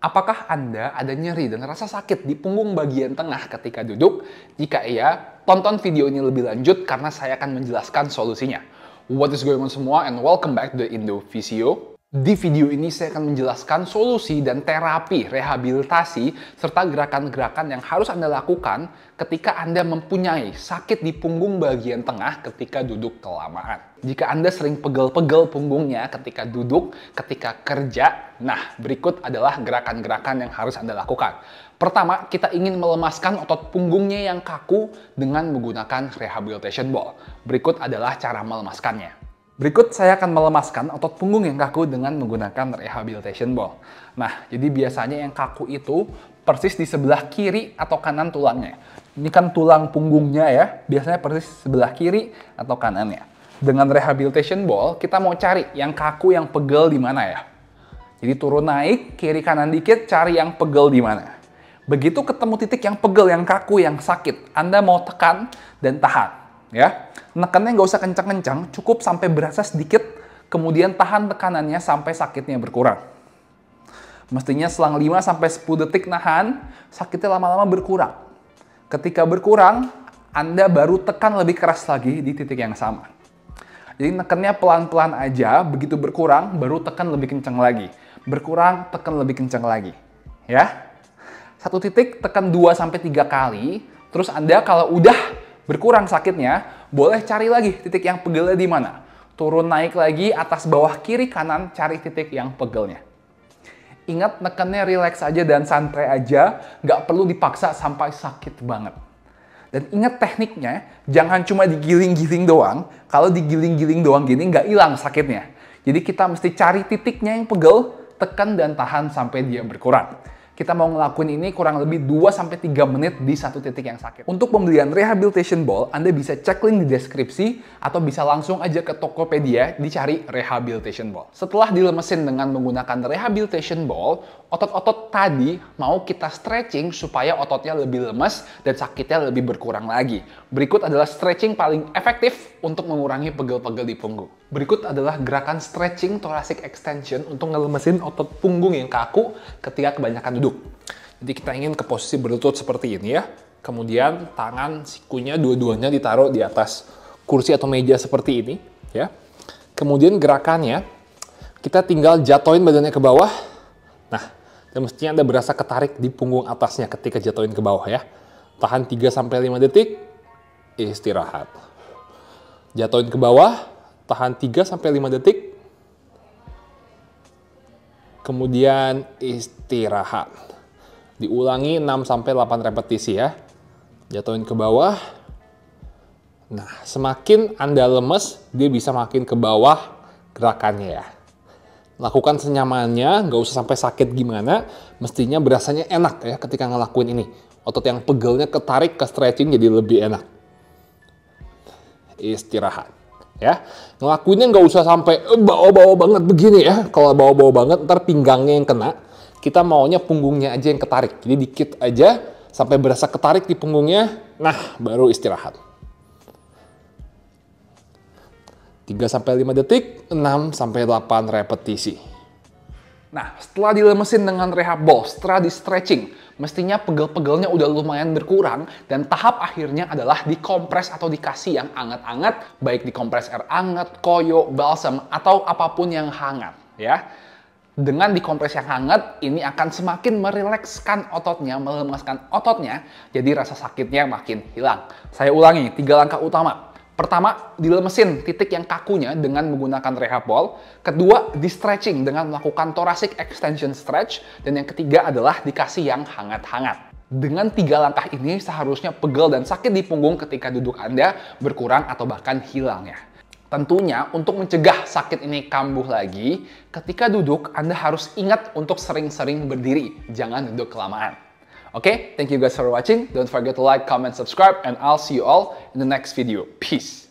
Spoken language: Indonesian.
Apakah Anda ada nyeri dan rasa sakit di punggung bagian tengah ketika duduk? Jika iya, tonton video ini lebih lanjut karena saya akan menjelaskan solusinya. What is going on semua, and welcome back to Indo Physio. Di video ini saya akan menjelaskan solusi dan terapi rehabilitasi serta gerakan-gerakan yang harus Anda lakukan ketika Anda mempunyai sakit di punggung bagian tengah ketika duduk kelamaan. Jika Anda sering pegel-pegel punggungnya ketika duduk, ketika kerja, nah berikut adalah gerakan-gerakan yang harus Anda lakukan. Pertama, kita ingin melemaskan otot punggungnya yang kaku dengan menggunakan rehabilitation ball. Berikut adalah cara melemaskannya. Berikut saya akan melemaskan otot punggung yang kaku dengan menggunakan rehabilitation ball. Nah, jadi biasanya yang kaku itu persis di sebelah kiri atau kanan tulangnya. Ini kan tulang punggungnya ya, biasanya persis sebelah kiri atau kanannya. Dengan rehabilitation ball, kita mau cari yang kaku, yang pegel di mana ya. Jadi turun naik, kiri kanan dikit, cari yang pegel di mana. Begitu ketemu titik yang pegel, yang kaku, yang sakit, Anda mau tekan dan tahan. Ya, nekannya nggak usah kencang-kencang, cukup sampai berasa sedikit, kemudian tahan tekanannya sampai sakitnya berkurang. Mestinya selang 5-10 detik nahan, sakitnya lama-lama berkurang. Ketika berkurang, Anda baru tekan lebih keras lagi di titik yang sama. Jadi nekannya pelan-pelan aja, begitu berkurang, baru tekan lebih kencang lagi. Berkurang, tekan lebih kencang lagi. Ya, satu titik tekan 2-3 kali, terus Anda kalau udah berkurang sakitnya, boleh cari lagi titik yang pegelnya di mana. Turun naik lagi, atas bawah kiri kanan, cari titik yang pegelnya. Ingat, nekannya relax aja dan santai aja, nggak perlu dipaksa sampai sakit banget. Dan ingat tekniknya, jangan cuma digiling-giling doang. Kalau digiling-giling doang gini, nggak hilang sakitnya. Jadi kita mesti cari titiknya yang pegel, tekan dan tahan sampai dia berkurang. Kita mau ngelakuin ini kurang lebih 2-3 menit di satu titik yang sakit. Untuk pembelian rehabilitation ball, Anda bisa cek link di deskripsi atau bisa langsung aja ke Tokopedia dicari rehabilitation ball. Setelah dilemesin dengan menggunakan rehabilitation ball, otot-otot tadi mau kita stretching supaya ototnya lebih lemas dan sakitnya lebih berkurang lagi. Berikut adalah stretching paling efektif untuk mengurangi pegel-pegel di punggung. Berikut adalah gerakan stretching thoracic extension untuk ngelemesin otot punggung yang kaku ketika kebanyakan duduk. Jadi kita ingin ke posisi berlutut seperti ini ya. Kemudian tangan sikunya dua-duanya ditaruh di atas kursi atau meja seperti ini ya. Kemudian gerakannya kita tinggal jatuhin badannya ke bawah. Nah, dan mestinya Anda berasa ketarik di punggung atasnya ketika jatuhin ke bawah ya. Tahan 3-5 detik, istirahat. Jatuhin ke bawah, tahan 3-5 detik, kemudian istirahat. Diulangi 6-8 repetisi ya. Jatuhin ke bawah. Nah, semakin Anda lemes, dia bisa makin ke bawah gerakannya ya. Lakukan senyamannya, nggak usah sampai sakit gimana. Mestinya berasanya enak ya ketika ngelakuin ini. Otot yang pegelnya ketarik ke stretching jadi lebih enak. Istirahat. Ya, ngelakuinnya nggak usah sampai bawa-bawa banget begini ya. Kalau bawa-bawa banget, ntar pinggangnya yang kena. Kita maunya punggungnya aja yang ketarik. Jadi dikit aja, sampai berasa ketarik di punggungnya. Nah, baru istirahat. 3-5 detik, 6-8 repetisi. Nah, setelah dilemesin dengan rehab ball, setelah di stretching, mestinya pegel-pegelnya udah lumayan berkurang, dan tahap akhirnya adalah dikompres atau dikasih yang hangat-hangat, baik dikompres air hangat, koyo, balsam, atau apapun yang hangat ya. Dengan dikompres yang hangat, ini akan semakin merilekskan ototnya, melemaskan ototnya, jadi rasa sakitnya makin hilang. Saya ulangi, 3 langkah utama. Pertama, dilemesin titik yang kakunya dengan menggunakan rehab ball. Kedua, di stretching dengan melakukan thoracic extension stretch. Dan yang ketiga adalah dikasih yang hangat-hangat. Dengan 3 langkah ini, seharusnya pegel dan sakit di punggung ketika duduk Anda berkurang atau bahkan hilang ya. Tentunya untuk mencegah sakit ini kambuh lagi, ketika duduk Anda harus ingat untuk sering-sering berdiri. Jangan duduk kelamaan. Okay, thank you guys for watching. Don't forget to like, comment, subscribe, and I'll see you all in the next video. Peace.